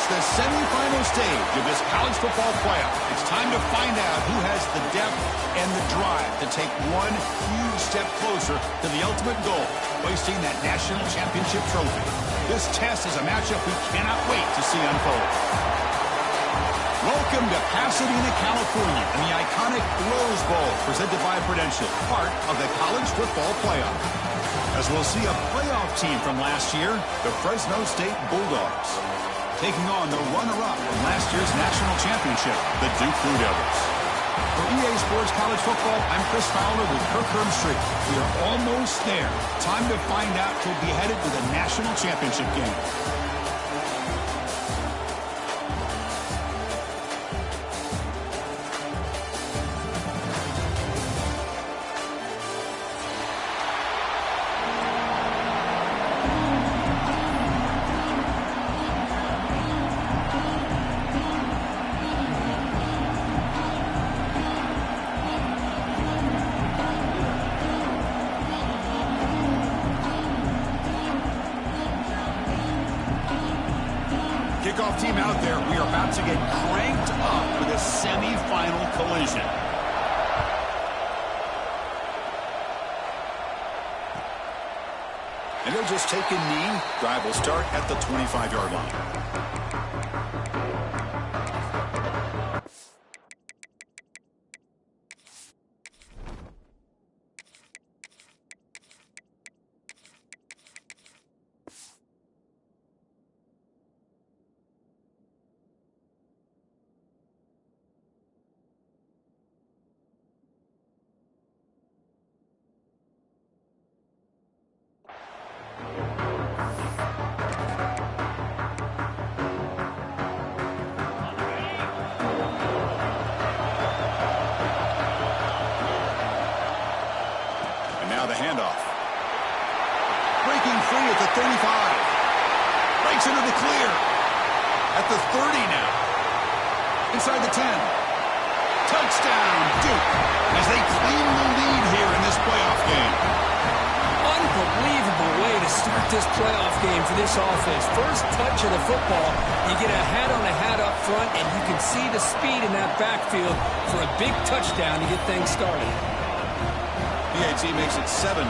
It's the semifinal stage of this college football playoff. It's time to find out who has the depth and the drive to take one huge step closer to the ultimate goal, hoisting that national championship trophy. This test is a matchup we cannot wait to see unfold. Welcome to Pasadena, California, and the iconic Rose Bowl, presented by Prudential, part of the college football playoff. As we'll see a playoff team from last year, the Fresno State Bulldogs, taking on the runner-up from last year's national championship, the Duke Blue Devils. For EA Sports College Football, I'm Chris Fowler with Kirk Herbstreit. We are almost there. Time to find out who'll be headed to the national championship game. Kickoff team out there. We are about to get cranked up for this semifinal collision. And they'll just take a knee. Drive will start at the 25-yard line. Now the handoff. Breaking free at the 35. Breaks into the clear. At the 30 now. Inside the 10. Touchdown, Duke, as they claim the lead here in this playoff game. Unbelievable way to start this playoff game for this offense. First touch of the football, you get a hat up front, and you can see the speed in that backfield for a big touchdown to get things started. PAT makes it 7-0.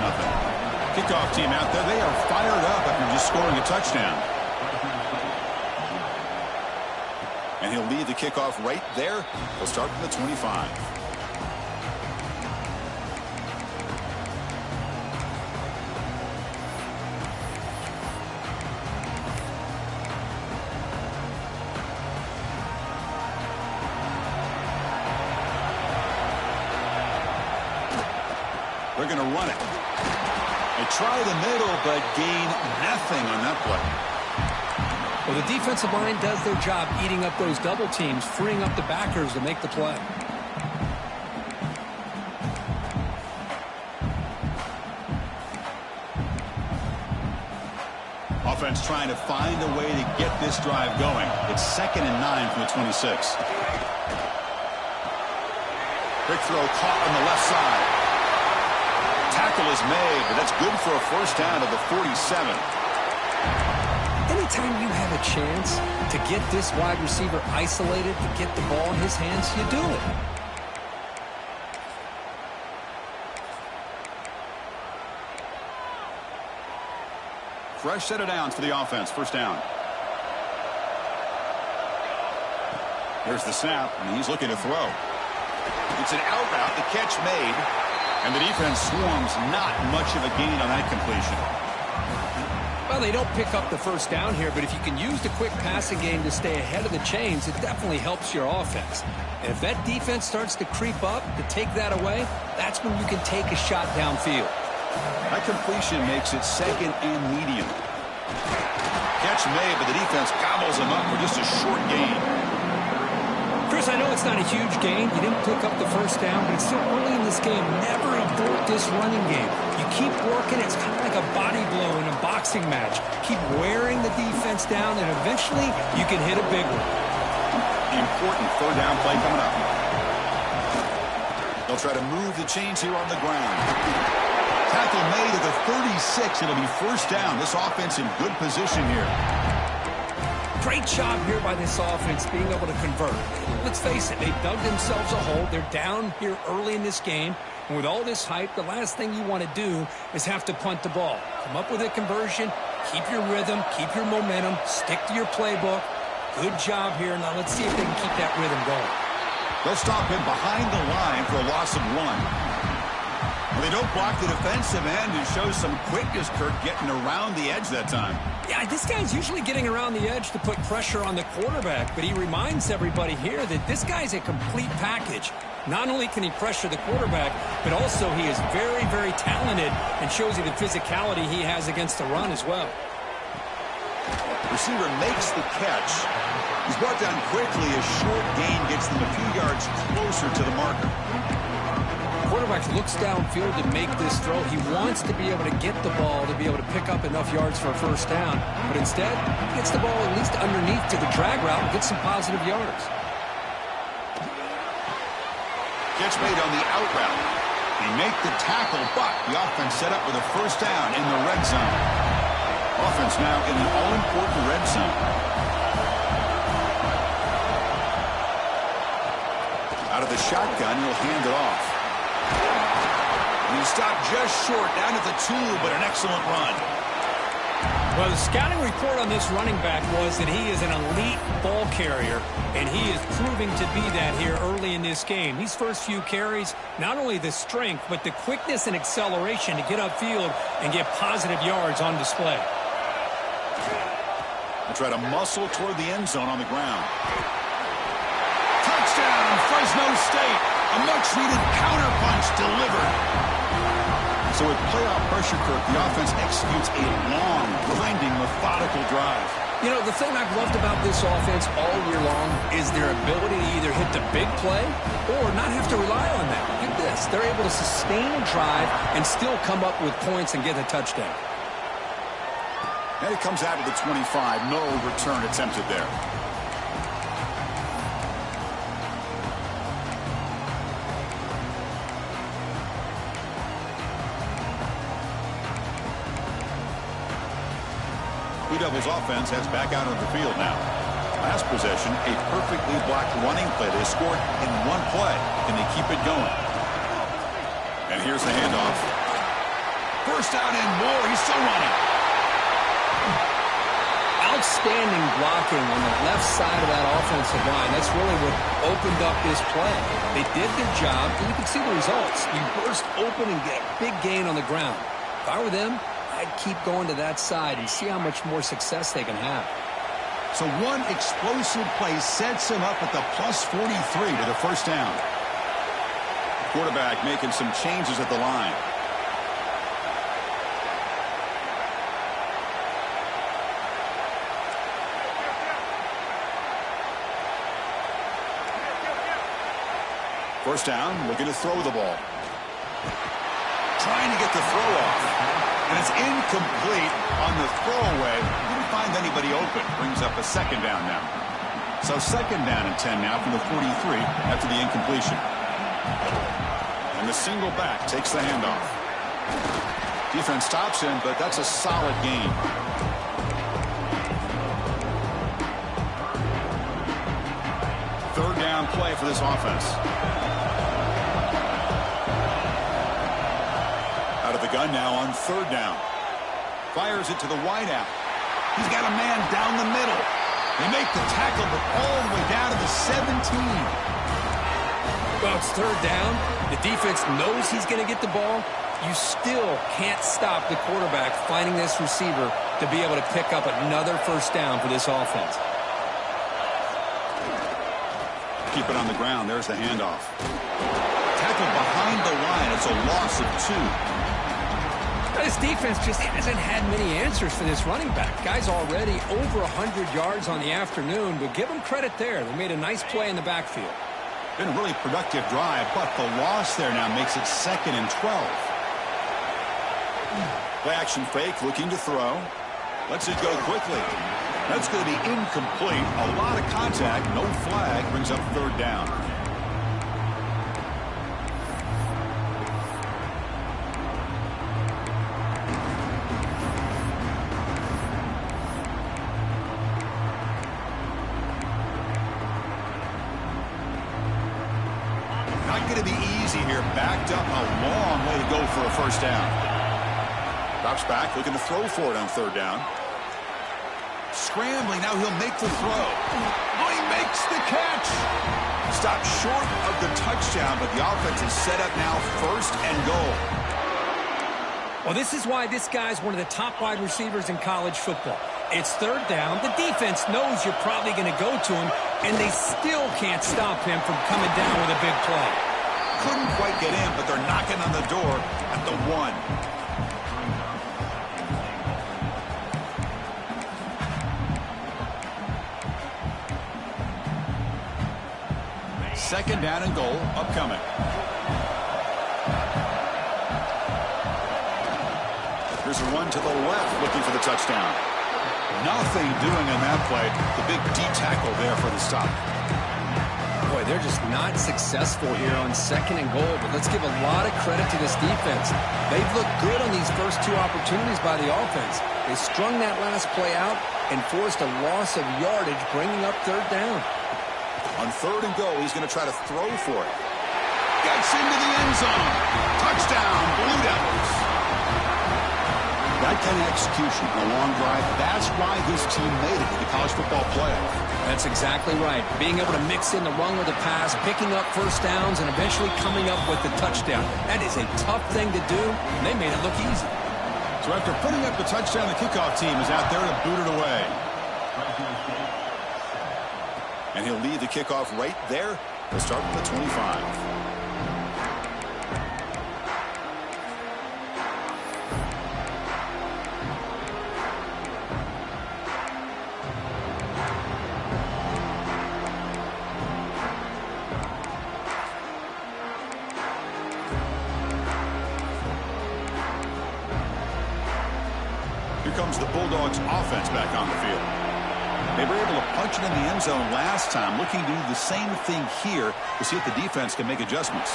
Kickoff team out there, they are fired up after just scoring a touchdown. And he'll lead the kickoff right there. He'll start from the 25. They're going to run it. They try the middle, but gain nothing on that play. Well, the defensive line does their job eating up those double teams, freeing up the backers to make the play. Offense trying to find a way to get this drive going. It's 2nd and 9 from the 26. Quick throw caught on the left side. Tackle is made, but that's good for a first down to the 47. Anytime you have a chance to get this wide receiver isolated, to get the ball in his hands, you do it. Fresh set of downs for the offense. First down. Here's the snap, and he's looking to throw. It's an out route, the catch made. And the defense swarms, not much of a gain on that completion. Well, they don't pick up the first down here, but if you can use the quick passing game to stay ahead of the chains, it definitely helps your offense. And if that defense starts to creep up, to take that away, that's when you can take a shot downfield. That completion makes it 2nd and medium. Catch made, but the defense gobbles him up for just a short gain. Chris, I know it's not a huge gain. You didn't pick up the first down, but it's still early in this game. Never abort this running game. You keep working. It's kind of like a body blow in a boxing match. Keep wearing the defense down, and eventually you can hit a big one. Important 3rd down play coming up. They'll try to move the chains here on the ground. Tackle made at the 36. It'll be first down. This offense in good position here. Great job here by this offense being able to convert. Let's face it, they dug themselves a hole. They're down here early in this game. And with all this hype, the last thing you want to do is have to punt the ball. Come up with a conversion, keep your rhythm, keep your momentum, stick to your playbook. Good job here. Now let's see if they can keep that rhythm going. They'll stop him behind the line for a loss of 1. Well, they don't block the defensive end and show some quickness, Kirk, getting around the edge that time. Yeah, this guy's usually getting around the edge to put pressure on the quarterback, but he reminds everybody here that this guy's a complete package. Not only can he pressure the quarterback, but also he is very, very talented and shows you the physicality he has against the run as well. Receiver makes the catch. He's brought down quickly. A short gain gets them a few yards closer to the marker. Quarterback looks downfield to make this throw. He wants to be able to get the ball to be able to pick up enough yards for a first down. But instead, he gets the ball at least underneath to the drag route and gets some positive yards. Catch made on the out route. He make the tackle, but the offense set up with a first down in the red zone. Offense now in an all-important red zone. Out of the shotgun, he'll hand it off. And he stopped just short, down at the 2, but an excellent run. Well, the scouting report on this running back was that he is an elite ball carrier, and he is proving to be that here early in this game. These first few carries, not only the strength, but the quickness and acceleration to get upfield and get positive yards on display. They try to muscle toward the end zone on the ground. Touchdown, Fresno State. A much-needed counterpunch delivered. So with playoff pressure, Kirk, the offense executes a long, grinding, methodical drive. You know, the thing I've loved about this offense all year long is their ability to either hit the big play or not have to rely on that. Look at this. They're able to sustain a drive and still come up with points and get a touchdown. And it comes out of the 25. No return attempted there. Blue Devils offense heads back out on the field now. Last possession, a perfectly blocked running play. They scored in one play. Can they keep it going? And here's the handoff. First down and more. He's still running. Outstanding blocking on the left side of that offensive line. That's really what opened up this play. They did their job, and you can see the results. You burst open and get a big gain on the ground. If I were them, I'd keep going to that side and see how much more success they can have. So one explosive play sets him up at the plus 43 to the first down. Quarterback making some changes at the line. First down, looking to throw the ball. Trying to get the throw off. And it's incomplete on the throwaway. Didn't find anybody open. Brings up a second down now. So second down and 10 now from the 43 after the incompletion. And the single back takes the handoff. Defense stops him, but that's a solid gain. Third down play for this offense. Out of the gun now on third down. Fires it to the wideout. He's got a man down the middle. They make the tackle, but all the way down to the 17. Well, it's third down. The defense knows he's going to get the ball. You still can't stop the quarterback finding this receiver to be able to pick up another first down for this offense. Keep it on the ground. There's the handoff. Tackled behind the line. It's a loss of 2. This defense just hasn't had many answers for this running back. Guy's already over 100 yards on the afternoon, but give them credit there. They made a nice play in the backfield. Been a really productive drive, but the loss there now makes it 2nd and 12. Play action fake, looking to throw. Lets it go quickly. That's going to be incomplete. A lot of contact, no flag, brings up third down. Not going to be easy here. Backed up a long way to go for a first down. Drops back, looking to throw for it on third down. Scrambling, now he'll make the throw. Oh, he makes the catch. Stopped short of the touchdown, but the offense is set up now first and goal. Well, this is why this guy's one of the top wide receivers in college football. It's third down. The defense knows you're probably going to go to him, and they still can't stop him from coming down with a big play. Couldn't quite get in, but they're knocking on the door at the 1. Second down and goal upcoming. Here's a run to the left looking for the touchdown. Nothing doing on that play. The big D tackle there for the stop. Boy, they're just not successful here on second and goal, but let's give a lot of credit to this defense. They've looked good on these first 2 opportunities by the offense. They strung that last play out and forced a loss of yardage, bringing up third down. On third and goal, he's going to try to throw for it. Gets into the end zone. Touchdown, Blue Devils. That kind of execution, a long drive, that's why this team made it to the college football playoff. That's exactly right. Being able to mix in the run with the pass, picking up first downs, and eventually coming up with the touchdown. That is a tough thing to do, and they made it look easy. So after putting up the touchdown, the kickoff team is out there to boot it away. And he'll lead the kickoff right there. He'll start with the 25. Here comes the Bulldogs offense back on the field. They were able to punch it in the end zone last time, looking to do the same thing here to see if the defense can make adjustments.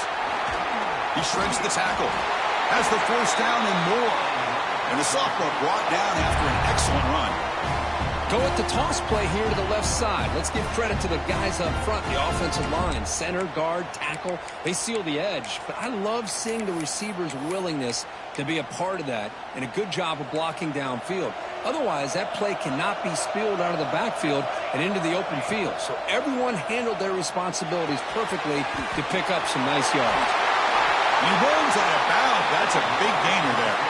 He shreds the tackle, has the first down and more. And the sophomore brought down after an excellent run. Go at the toss play here to the left side. Let's give credit to the guys up front, the offensive line, center, guard, tackle. They seal the edge. But I love seeing the receiver's willingness to be a part of that and a good job of blocking downfield. Otherwise, that play cannot be spilled out of the backfield and into the open field. So everyone handled their responsibilities perfectly to pick up some nice yards. He runs out of bounds. That's a big gainer there.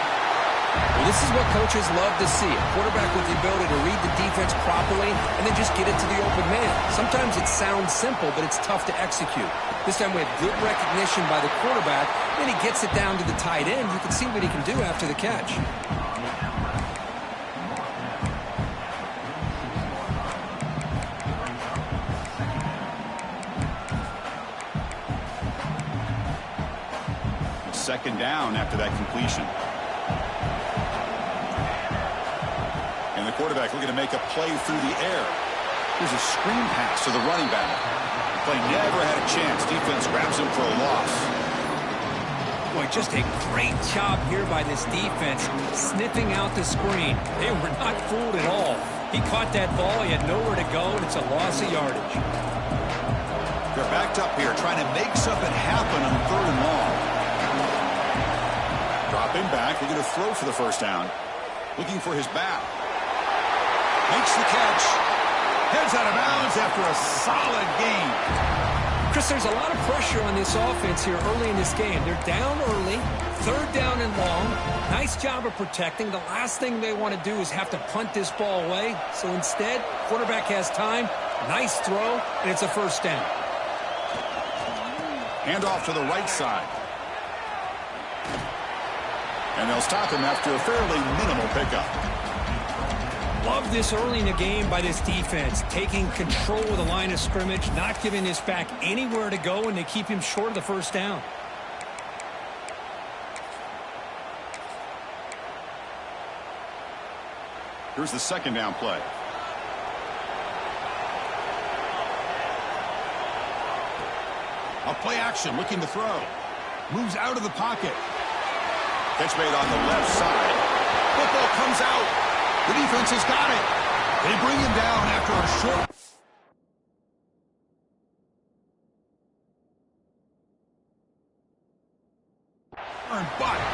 Well, this is what coaches love to see. A quarterback with the ability to read the defense properly and then just get it to the open man. Sometimes it sounds simple, but it's tough to execute. This time we have good recognition by the quarterback. Then he gets it down to the tight end. You can see what he can do after the catch. Second down after that completion. And the quarterback looking to make a play through the air. Here's a screen pass to the running back. The play never had a chance. Defense grabs him for a loss. Boy, just a great job here by this defense, sniffing out the screen. They were not fooled at all. He caught that ball. He had nowhere to go, and it's a loss of yardage. They're backed up here, trying to make something happen on third and long. Dropping back, looking to throw for the first down. Looking for his back. Makes the catch. Heads out of bounds after a solid game. Chris, there's a lot of pressure on this offense here early in this game. They're down early, third down and long. Nice job of protecting. The last thing they want to do is have to punt this ball away. So instead, quarterback has time. Nice throw, and it's a first down. Hand off to the right side. And they'll stop him after a fairly minimal pickup. Love this early in the game by this defense, taking control of the line of scrimmage, not giving this back anywhere to go, and they keep him short of the first down. Here's the second down play. A play action, looking to throw. Moves out of the pocket. Catch made on the left side. Football comes out. The defense has got it. They bring him down after a short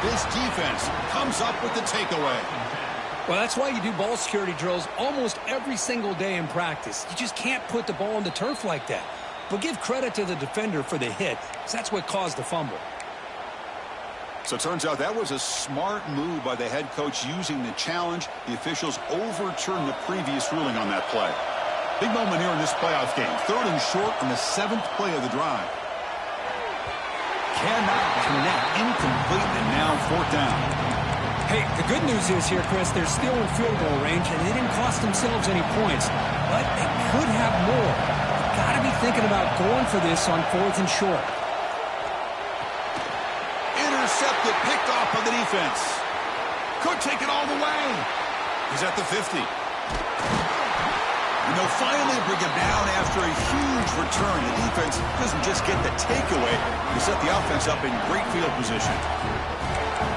This defense comes up with the takeaway. Well, that's why you do ball security drills almost every single day in practice. You just can't put the ball on the turf like that. But give credit to the defender for the hit, because that's what caused the fumble. So it turns out that was a smart move by the head coach using the challenge. The officials overturned the previous ruling on that play. Big moment here in this playoff game. 3rd and short on the 7th play of the drive. Cannot connect, incomplete, and now 4th down. Hey, the good news is here, Chris, they're still in field goal range, and they didn't cost themselves any points. But they could have more. You've got to be thinking about going for this on 4th and short. Intercepted, picked off by the defense. Could take it all the way. He's at the 50. And they'll finally bring him down after a huge return. The defense doesn't just get the takeaway. They set the offense up in great field position.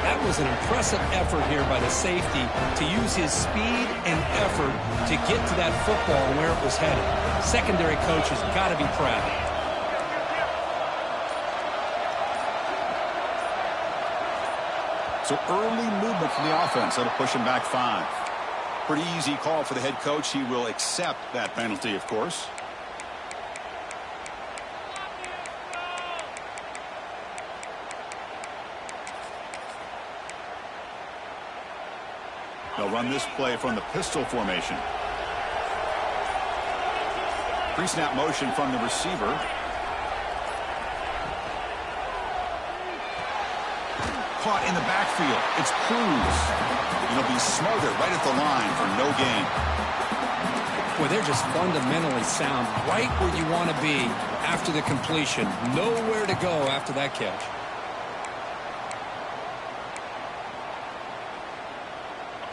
That was an impressive effort here by the safety to use his speed and effort to get to that football and where it was headed. Secondary coach has got to be proud. So early movement from the offense. That'll push him back 5. Pretty easy call for the head coach. He will accept that penalty, of course. They'll run this play from the pistol formation. Pre-snap motion from the receiver. Caught in the backfield. It's Cruz. He'll be smothered right at the line for no gain. Well, they're just fundamentally sound, right where you want to be after the completion. Nowhere to go after that catch.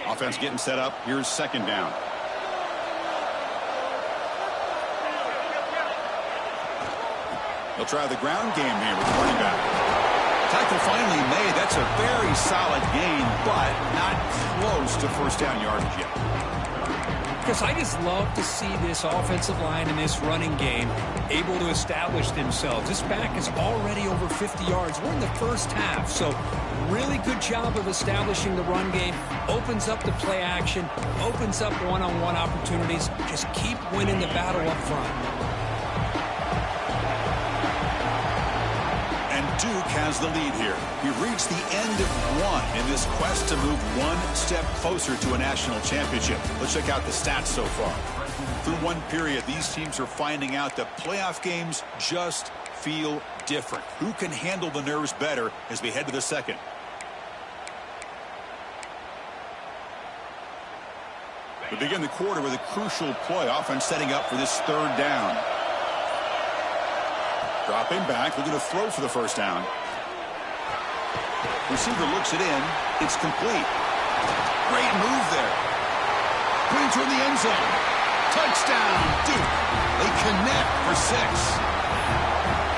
Offense getting set up. Here's 2nd down. They'll try the ground game here with the running back. Tackle finally made. That's a very solid gain, but not close to 1st down yardage yet. Chris, I just love to see this offensive line in this running game able to establish themselves. This back is already over 50 yards. We're in the first half, so really good job of establishing the run game. Opens up the play action, opens up one-on-one opportunities. Just keep winning the battle up front. Duke has the lead here. We've reached the end of 1 in this quest to move 1 step closer to a national championship. Let's check out the stats so far. Through 1 period, these teams are finding out that playoff games just feel different. Who can handle the nerves better as we head to the 2nd? We begin the quarter with a crucial play. Offense setting up for this 3rd down. Dropping back, looking to throw for the 1st down. Receiver looks it in. It's complete. Great move there. Putting toward the end zone. Touchdown, Duke. They connect for 6.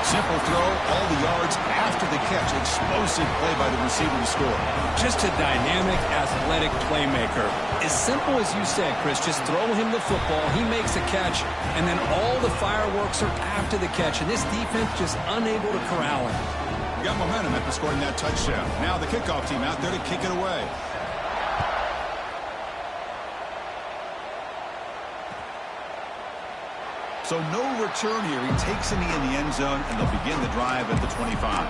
Simple throw, all the yards after the catch. Explosive play by the receiver to score. Just a dynamic, athletic playmaker. As simple as you said, Chris, just throw him the football, he makes a catch, and then all the fireworks are after the catch, and this defense just unable to corral him. We got momentum after scoring that touchdown. Now the kickoff team out there to kick it away. So no return here. He takes in the end zone, and they'll begin the drive at the 25.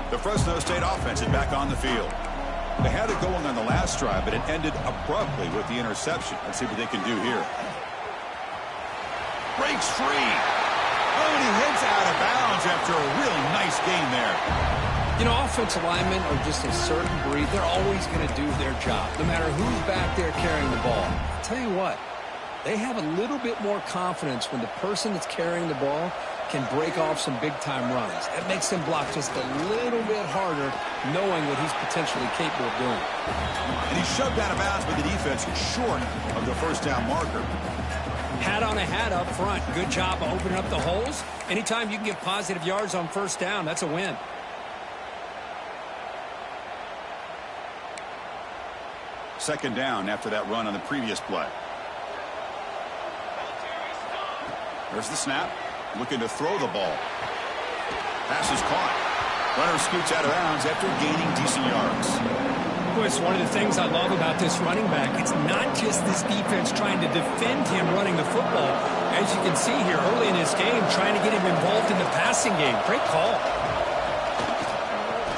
The Fresno State offense is back on the field. They had it going on the last drive, but it ended abruptly with the interception. Let's see what they can do here. Breaks free. Oh, and he heads out of bounds after a really nice gain there. You know, offensive linemen are just a certain breed. They're always going to do their job, no matter who's back there carrying the ball. I'll tell you what, they have a little bit more confidence when the person that's carrying the ball can break off some big-time runs. That makes them block just a little bit harder, knowing what he's potentially capable of doing. And he's shoved out of bounds by the defense short of the 1st down marker. Hat on a hat up front. Good job of opening up the holes. Anytime you can get positive yards on 1st down, that's a win. Second down after that run on the previous play. There's the snap. Looking to throw the ball. Pass is caught. Runner scoots out of bounds after gaining decent yards. Boy, it's one of the things I love about this running back. It's not just this defense trying to defend him running the football. As you can see here early in his game, trying to get him involved in the passing game. Great call.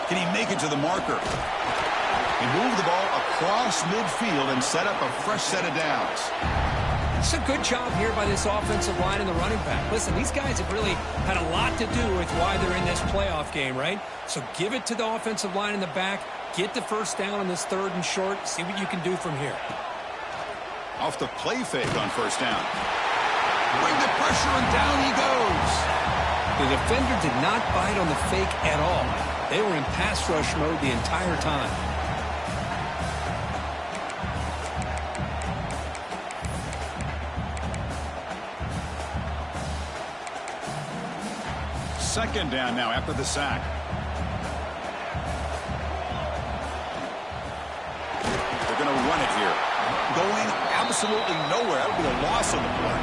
Can he make it to the marker? He moved the ball across midfield and set up a fresh set of downs. It's a good job here by this offensive line and the running back. Listen, these guys have really had a lot to do with why they're in this playoff game, right? So give it to the offensive line in the back. Get the first down on this 3rd and short. See what you can do from here. Off the play fake on first down. Bring the pressure and down he goes. The defender did not bite on the fake at all. They were in pass rush mode the entire time. Second down now after the sack. They're going to run it here. Going absolutely nowhere. That would be a loss on the play.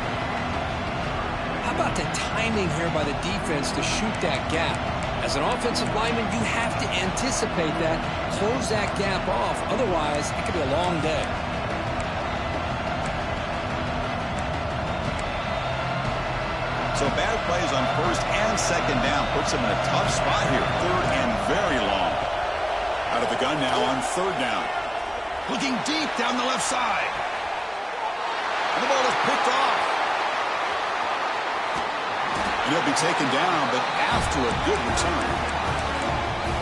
How about the timing here by the defense to shoot that gap? As an offensive lineman, you have to anticipate that, close that gap off. Otherwise, it could be a long day. So bad plays on first and second down puts him in a tough spot here. 3rd and very long. Out of the gun now on 3rd down. Looking deep down the left side. And the ball is picked off. And he'll be taken down, but after a good return.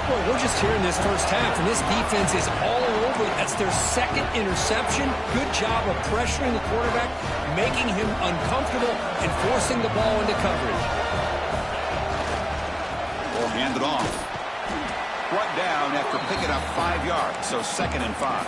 Well, we're just here in this first half, and this defense is all over. That's their 2nd interception. Good job of pressuring the quarterback, making him uncomfortable, and forcing the ball into coverage. Ball handed off. Brought down after picking up 5 yards, so 2nd and 5.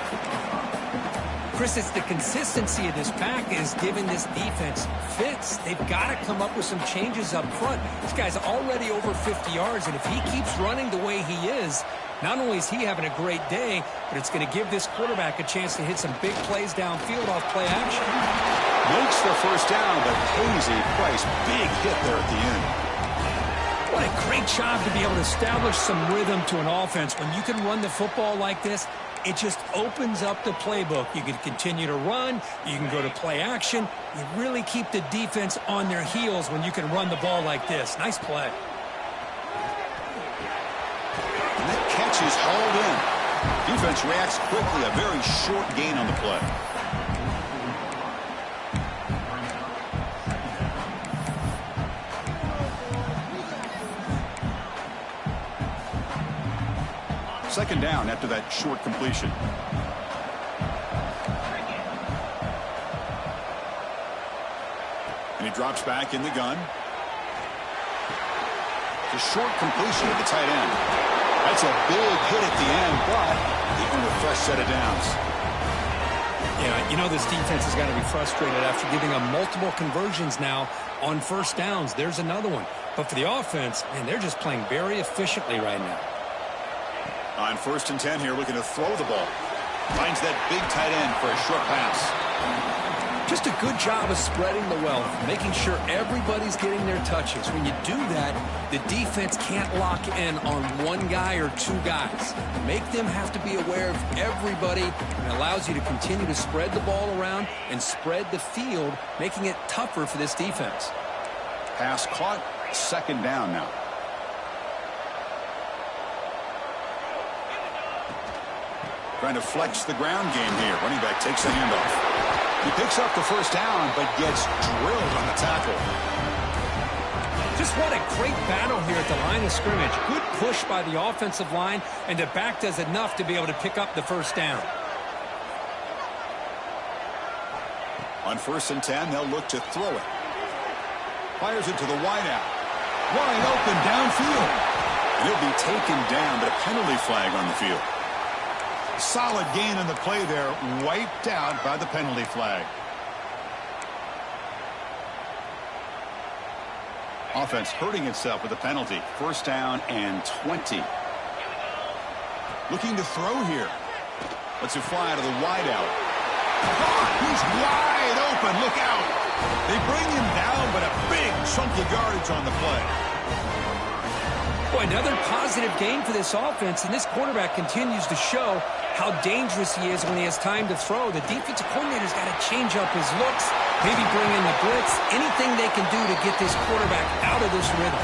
Chris, it's the consistency of this pack is giving this defense fits. They've got to come up with some changes up front. This guy's already over 50 yards, and if he keeps running the way he is, not only is he having a great day, but it's going to give this quarterback a chance to hit some big plays downfield off play action. Makes the first down, but pays a price. Big hit there at the end. What a great job to be able to establish some rhythm to an offense. When you can run the football like this, it just opens up the playbook. You can continue to run. You can go to play action. You really keep the defense on their heels when you can run the ball like this. Nice play. And that catch is hauled in. Defense reacts quickly. A very short gain on the play. Second down after that short completion. And he drops back in the gun. The short completion of the tight end. That's a big hit at the end, but even a fresh set of downs. Yeah, you know this defense has got to be frustrated after giving them multiple conversions now on first downs. There's another one. But for the offense, man, they're just playing very efficiently right now. On 1st and 10 here, looking to throw the ball. Finds that big tight end for a short pass. Just a good job of spreading the wealth, making sure everybody's getting their touches. When you do that, the defense can't lock in on one guy or 2 guys. Make them have to be aware of everybody, and allows you to continue to spread the ball around and spread the field, making it tougher for this defense. Pass caught. Second down now. Trying to flex the ground game here. Running back takes the handoff. He picks up the first down, but gets drilled on the tackle. Just what a great battle here at the line of scrimmage. Good push by the offensive line, and the back does enough to be able to pick up the first down. On 1st and 10, they'll look to throw it. Fires it to the wideout. Wide open downfield. And he'll be taken down, but a penalty flag on the field. Solid gain on the play there, wiped out by the penalty flag. Offense hurting itself with a penalty. First down and 20. Looking to throw here. Lets it fly out of the wideout. Oh, he's wide open. Look out. They bring him down, but a big chunk of yardage on the play. Boy, another positive gain for this offense, and this quarterback continues to show how dangerous he is when he has time to throw. The defensive coordinator's got to change up his looks, maybe bring in the blitz, anything they can do to get this quarterback out of this rhythm.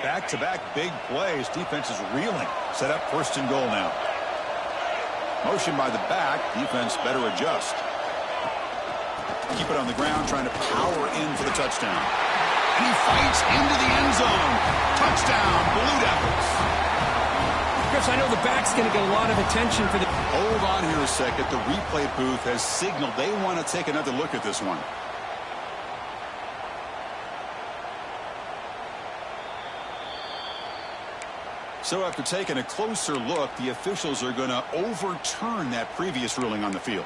Back-to-back big plays. Defense is reeling. Set up 1st and goal now. Motion by the back. Defense better adjust. Keep it on the ground, trying to power in for the touchdown. And he fights into the end zone. Touchdown, Blue Devils. Chris, I know the back's going to get a lot of attention for the... Hold on here a second. The replay booth has signaled they want to take another look at this one. So after taking a closer look, the officials are going to overturn that previous ruling on the field.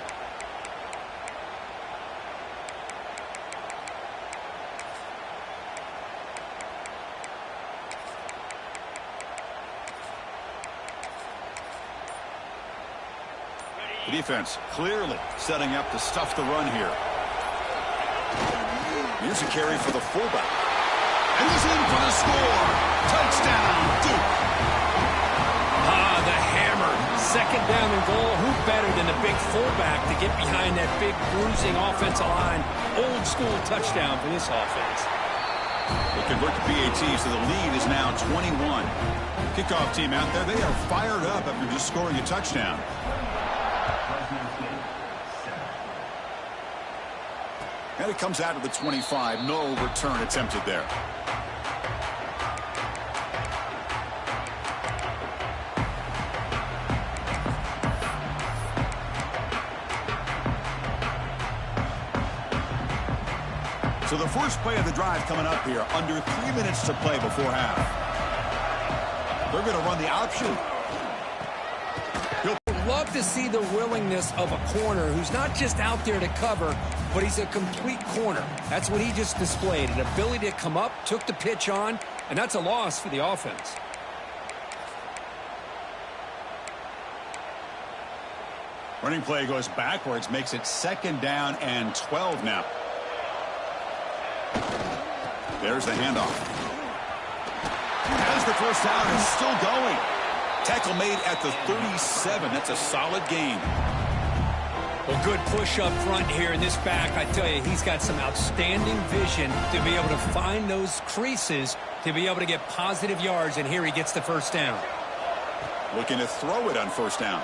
The defense clearly setting up to stuff the run here. Here's a carry for the fullback. And he's in for the score. Touchdown, Duke. The hammer. 2nd down and goal. Who better than the big fullback to get behind that big bruising offensive line? Old school touchdown for this offense. They convert to PAT, so the lead is now 21. Kickoff team out there, they are fired up after just scoring a touchdown. And it comes out of the 25. No return attempted there. So the first play of the drive coming up here. Under 3 minutes to play before half. They're going to run the option. Love to see the willingness of a corner who's not just out there to cover, but he's a complete corner. That's what he just displayed, an ability to come up, took the pitch on, and that's a loss for the offense. Running play goes backwards, makes it 2nd down and 12 now. There's the handoff. As the first down is still going. Tackle made at the 37. That's a solid gain. Well, good push up front here in this back. I tell you, he's got some outstanding vision to be able to find those creases, to be able to get positive yards, and here he gets the first down. Looking to throw it on 1st down.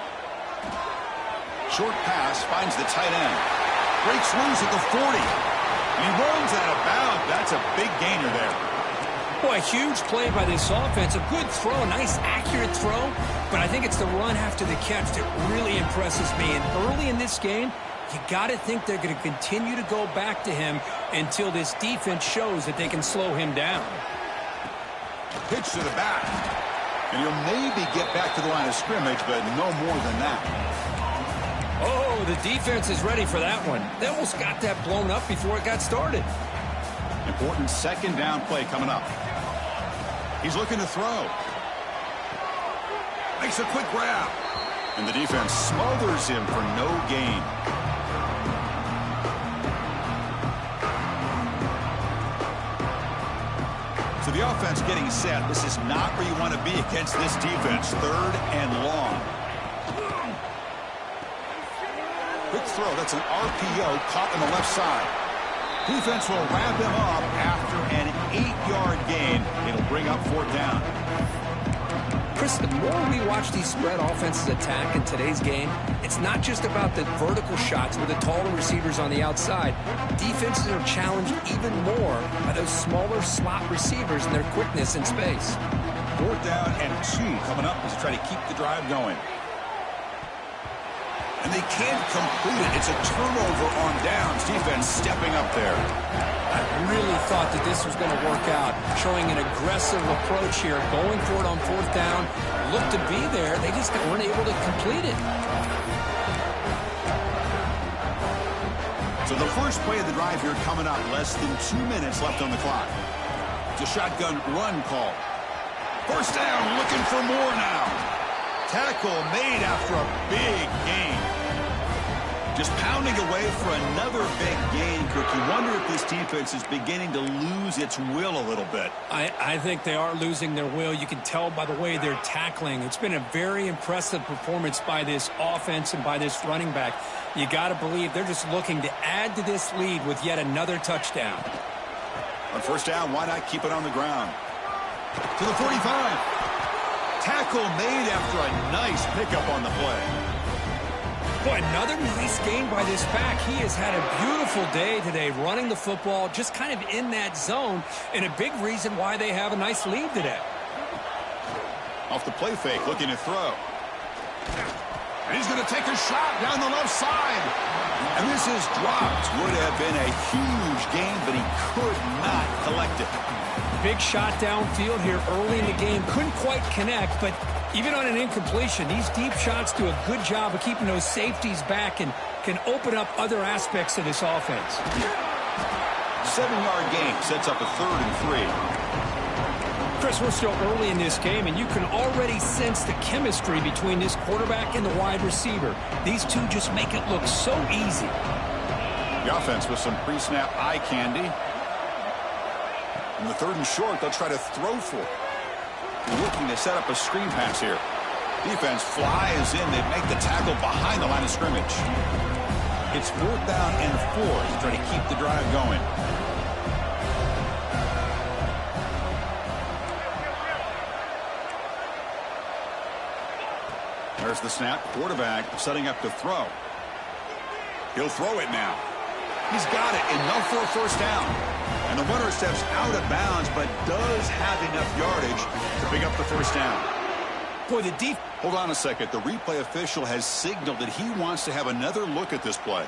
Short pass, finds the tight end. Breaks loose at the 40. And he runs out of bounds. That's a big gainer there. Boy, a huge play by this offense. A good throw, a nice accurate throw. But I think it's the run after the catch that really impresses me. And early in this game, you got to think they're going to continue to go back to him until this defense shows that they can slow him down. Pitch to the back. And he'll maybe get back to the line of scrimmage, but no more than that. Oh, the defense is ready for that one. They almost got that blown up before it got started. Important 2nd down play coming up. He's looking to throw. Makes a quick grab. And the defense smothers him for no gain. So the offense getting set. This is not where you want to be against this defense. 3rd and long. Quick throw. That's an RPO caught on the left side. Defense will wrap him up after an 8-yard gain. It'll bring up 4th down. Chris, the more we watch these spread offenses attack in today's game, it's not just about the vertical shots with the taller receivers on the outside. Defenses are challenged even more by those smaller slot receivers and their quickness in space. 4th down and 2 coming up as they try to keep the drive going. And they can't complete it. It's a turnover on downs. Defense stepping up there. I really thought that this was going to work out, showing an aggressive approach here, going for it on 4th down. Looked to be there. They just weren't able to complete it. So the first play of the drive here coming up. Less than 2 minutes left on the clock. It's a shotgun run call. First down, looking for more now. Tackle made after a big gain. Just pounding away for another big gain, Kirk. You wonder if this defense is beginning to lose its will a little bit. I think they are losing their will. You can tell by the way they're tackling. It's been a very impressive performance by this offense and by this running back. You got to believe they're just looking to add to this lead with yet another touchdown. On first down, why not keep it on the ground? To the 45. Tackle made after a nice pickup on the play. Boy, another nice game by this back. He has had a beautiful day today running the football, just kind of in that zone, and a big reason why they have a nice lead today. Off the play fake, looking to throw. And he's going to take a shot down the left side. And this is dropped. Would have been a huge gain, but he could not collect it. Big shot downfield here early in the game. Couldn't quite connect, but even on an incompletion, these deep shots do a good job of keeping those safeties back and can open up other aspects of this offense. 7-yard gain sets up a 3rd and 3. Chris, we're still early in this game, and you can already sense the chemistry between this quarterback and the wide receiver. These two just make it look so easy. The offense with some pre-snap eye candy. On the 3rd and short, they'll try to throw for it. Looking to set up a screen pass here. Defense flies in. They make the tackle behind the line of scrimmage. It's 4th down and 4 to try to keep the drive going. There's the snap. Quarterback setting up to throw. He'll throw it now. He's got it. Enough for a first down. And the runner steps out of bounds, but does have enough yardage to pick up the first down. Boy, the deep. Hold on a second. The replay official has signaled that he wants to have another look at this play.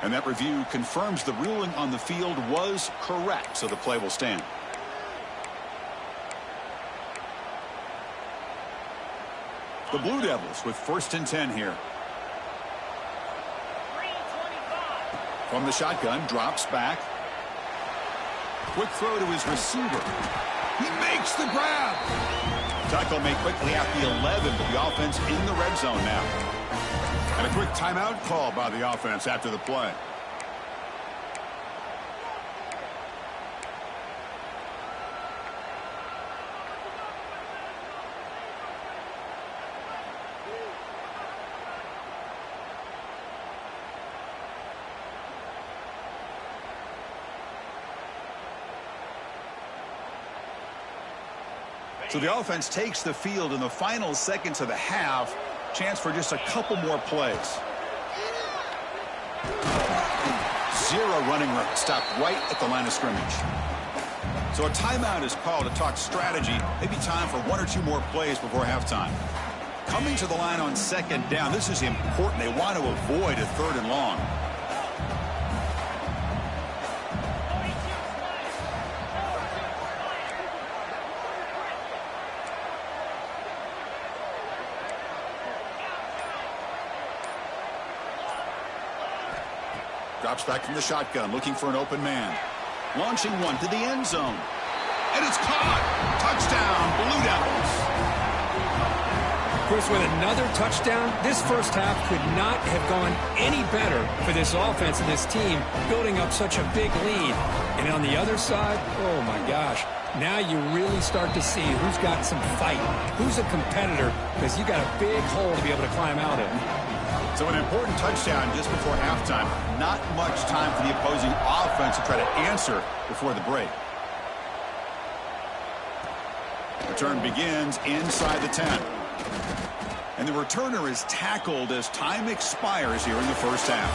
And that review confirms the ruling on the field was correct, so the play will stand. The Blue Devils with 1st and 10 here. From the shotgun, drops back. Quick throw to his receiver. He makes the grab. Tackle made quickly at the 11, but the offense in the red zone now. And a quick timeout call by the offense after the play. So the offense takes the field in the final seconds of the half. Chance for just a couple more plays. 0 running room. Stopped right at the line of scrimmage. So a timeout is called to talk strategy. Maybe time for 1 or 2 more plays before halftime. Coming to the line on 2nd down. This is important. They want to avoid a 3rd and long. Drops back from the shotgun, looking for an open man. Launching one to the end zone. And it's caught. Touchdown, Blue Devils. Chris, with another touchdown, this first half could not have gone any better for this offense and this team, building up such a big lead. And on the other side, oh my gosh, now you really start to see who's got some fight, who's a competitor, because you got a big hole to be able to climb out of. So an important touchdown just before halftime. Not much time for the opposing offense to try to answer before the break. Return begins inside the 10. And the returner is tackled as time expires here in the first half.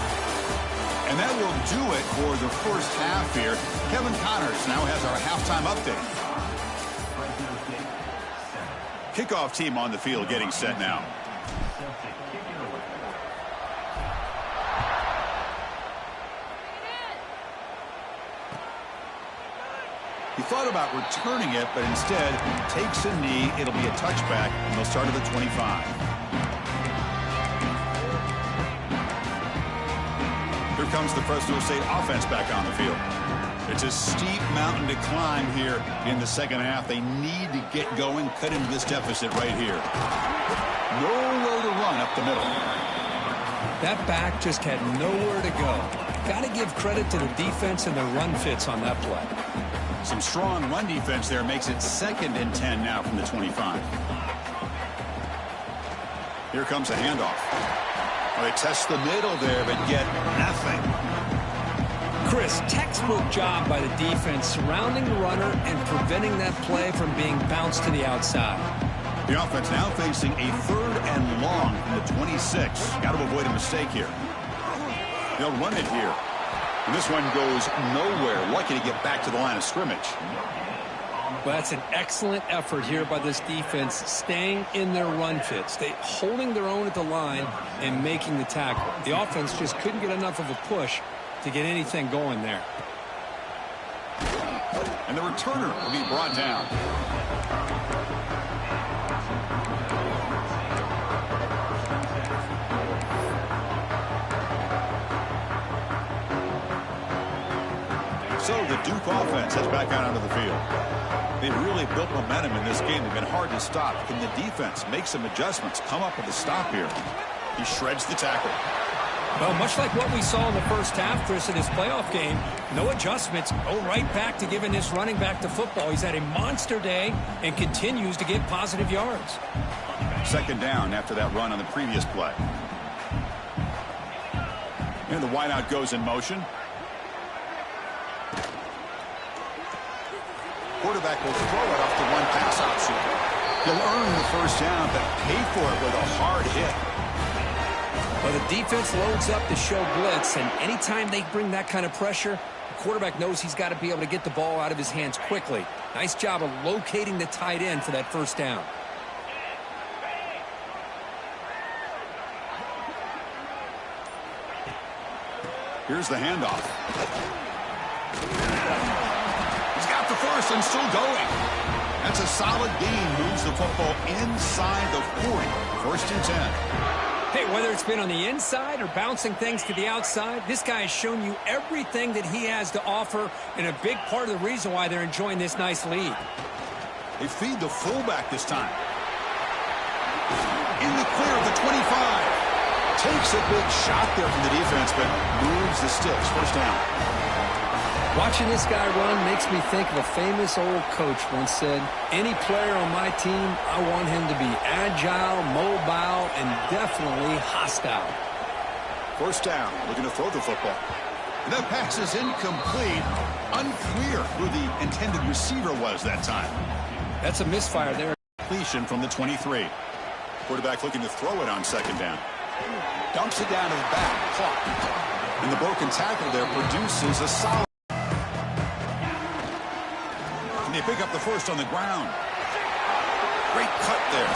And that will do it for the first half here. Kevin Connors now has our halftime update. Kickoff team on the field getting set now. He thought about returning it, but instead takes a knee. It'll be a touchback, and they'll start at the 25. comes the Fresno State offense back on the field. It's a steep mountain to climb here in the second half. They need to get going, cut into this deficit right here. Nowhere to run up the middle. That back just had nowhere to go. Got to give credit to the defense and the run fits on that play. Some strong run defense there makes it 2nd and 10 now from the 25. Here comes a handoff. Well, they test the middle there, but get nothing. Chris, textbook job by the defense surrounding the runner and preventing that play from being bounced to the outside. The offense now facing a 3rd and long from the 26. Got to avoid a mistake here. They'll run it here. And this one goes nowhere. Lucky to get back to the line of scrimmage. Well, that's an excellent effort here by this defense, staying in their run fits. They holding their own at the line and making the tackle. The offense just couldn't get enough of a push to get anything going there. And the returner will be brought down. So the Duke offense heads back out onto the field. They've really built momentum in this game. They've been hard to stop. Can the defense make some adjustments, come up with a stop here? He shreds the tackle. Well, much like what we saw in the first half, Chris, in this playoff game, no adjustments. Go right back to giving this running back to football. He's had a monster day and continues to get positive yards. 2nd down after that run on the previous play. And the wideout goes in motion. Quarterback will throw it off the one pass option. He'll earn the 1st down, but pay for it with a hard hit. Well, the defense loads up to show blitz, and anytime they bring that kind of pressure, the quarterback knows he's got to be able to get the ball out of his hands quickly. Nice job of locating the tight end for that 1st down. Here's the handoff. He's got the 1st and still going. That's a solid gain. Moves the football inside the 40. 1st and 10. Hey, whether it's been on the inside or bouncing things to the outside, this guy has shown you everything that he has to offer, and a big part of the reason why they're enjoying this nice lead. They feed the fullback this time. In the clear of the 25. Takes a big shot there from the defense, but moves the sticks. 1st down. Watching this guy run makes me think of a famous old coach once said, any player on my team, I want him to be agile, mobile, and definitely hostile. 1st down, looking to throw the football. And that pass is incomplete. Unclear who the intended receiver was that time. That's a misfire there. Completion from the 23. Quarterback looking to throw it on 2nd down. Dumps it down to the back. Clock. And the broken tackle there produces a solid. And they pick up the 1st on the ground. Great cut there.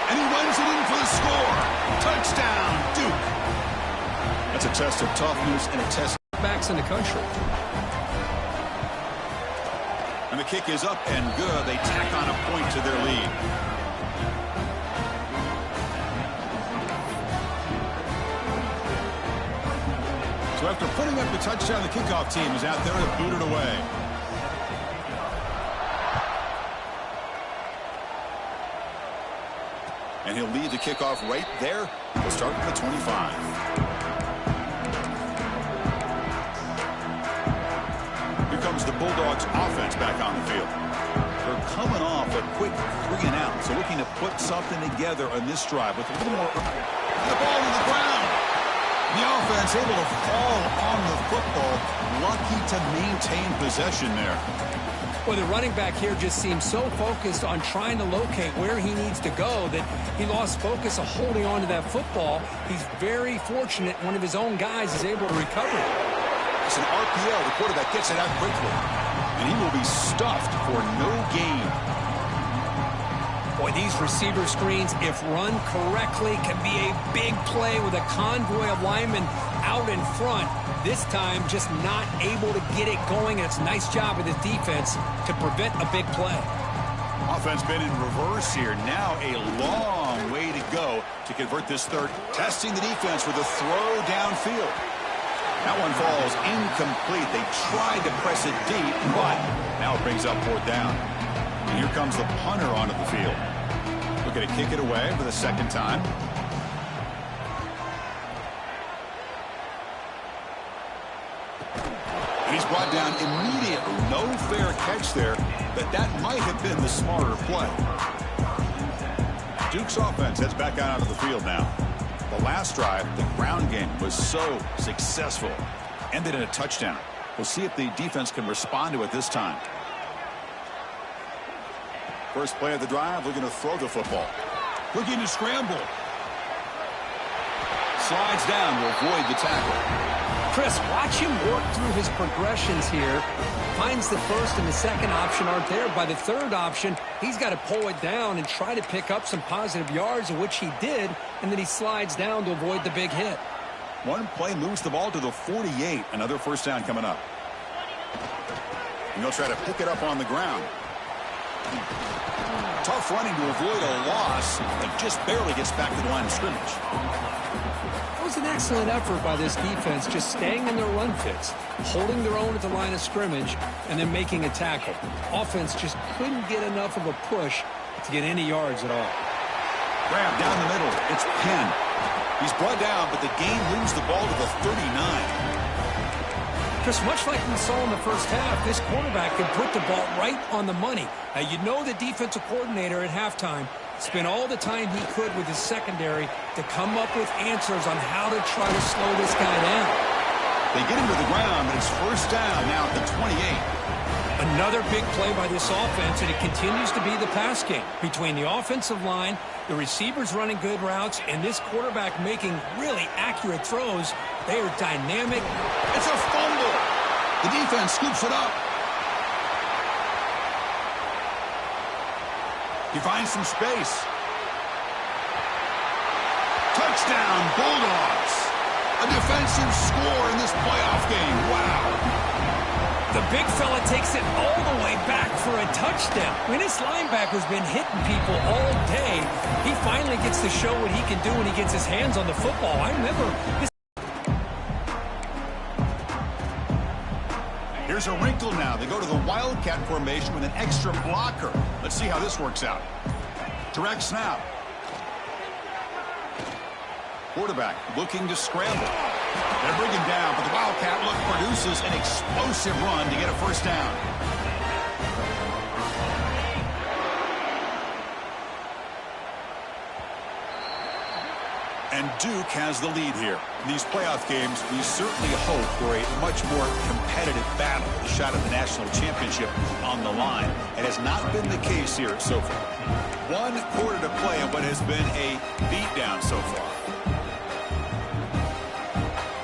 And he runs it in for the score. Touchdown, Duke. That's a test of toughness and a test of backs in the country. And the kick is up and good. They tack on a point to their lead. So after putting up the touchdown, the kickoff team is out there to boot it away. And he'll lead the kickoff right there. He'll start with the 25. Here comes the Bulldogs offense back on the field. They're coming off a quick 3 and out. So looking to put something together on this drive with a little more. The ball to the ground. The offense able to fall on the football. Lucky to maintain possession there. Well, the running back here just seems so focused on trying to locate where he needs to go that he lost focus of holding on to that football. He's very fortunate one of his own guys is able to recover it. It's an RPO. The quarterback gets it out quickly. And he will be stuffed for no gain. Boy, these receiver screens, if run correctly, can be a big play with a convoy of linemen out in front. This time, just not able to get it going. And it's a nice job of the defense to prevent a big play. Offense been in reverse here. Now a long way to go to convert this 3rd. Testing the defense with a throw downfield. That one falls incomplete. They tried to press it deep, but now it brings up 4th down. And here comes the punter onto the field. Looking to kick it away for the 2nd time. He's brought down immediately. No fair catch there, but that might have been the smarter play. Duke's offense heads back out onto the field now. The last drive, the ground game was so successful. Ended in a touchdown. We'll see if the defense can respond to it this time. First play of the drive, looking to throw the football. Looking to scramble. Slides down to avoid the tackle. Chris, watch him work through his progressions here. Finds the first and the second option aren't there. By the third option, he's got to pull it down and try to pick up some positive yards, of which he did, and then he slides down to avoid the big hit. One play moves the ball to the 48. Another first down coming up. And they'll try to pick it up on the ground. Tough running to avoid a loss, but just barely gets back to the line of scrimmage. It was an excellent effort by this defense, just staying in their run fits, holding their own at the line of scrimmage, and then making a tackle. Offense just couldn't get enough of a push to get any yards at all. Grab down the middle. It's Penn. He's brought down, but the game moves the ball to the 39. Chris, much like we saw in the first half, this quarterback can put the ball right on the money. Now, you know the defensive coordinator at halftime spent all the time he could with his secondary to come up with answers on how to try to slow this guy down. They get him to the ground, but it's first down now at the 28. Another big play by this offense, and it continues to be the pass game. Between the offensive line, the receivers running good routes, and this quarterback making really accurate throws, they are dynamic. It's a fumble. The defense scoops it up. He finds some space. Touchdown, Bulldogs. A defensive score in this playoff game. Wow. The big fella takes it all the way back for a touchdown. I mean, this linebacker's been hitting people all day. He finally gets to show what he can do when he gets his hands on the football. I remember this. Here's a wrinkle now. They go to the Wildcat formation with an extra blocker. Let's see how this works out. Direct snap. Quarterback looking to scramble. They're bringing down, but the Wildcat look produces an explosive run to get a first down. And Duke has the lead here. In these playoff games, we certainly hope for a much more competitive battle, a shot at the national championship on the line. It has not been the case here so far. 1 quarter to play in what has been a beatdown so far.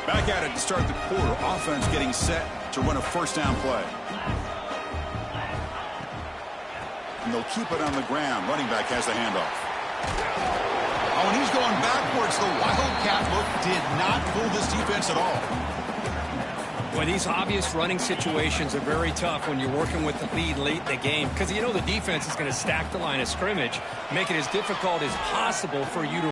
Back at it to start the quarter. Offense getting set to run a first down play. And they'll keep it on the ground. Running back has the handoff. Oh, and he's going backwards. The Wildcat look did not fool this defense at all. Well, these obvious running situations are very tough when you're working with the lead late in the game, because you know the defense is going to stack the line of scrimmage, make it as difficult as possible for you to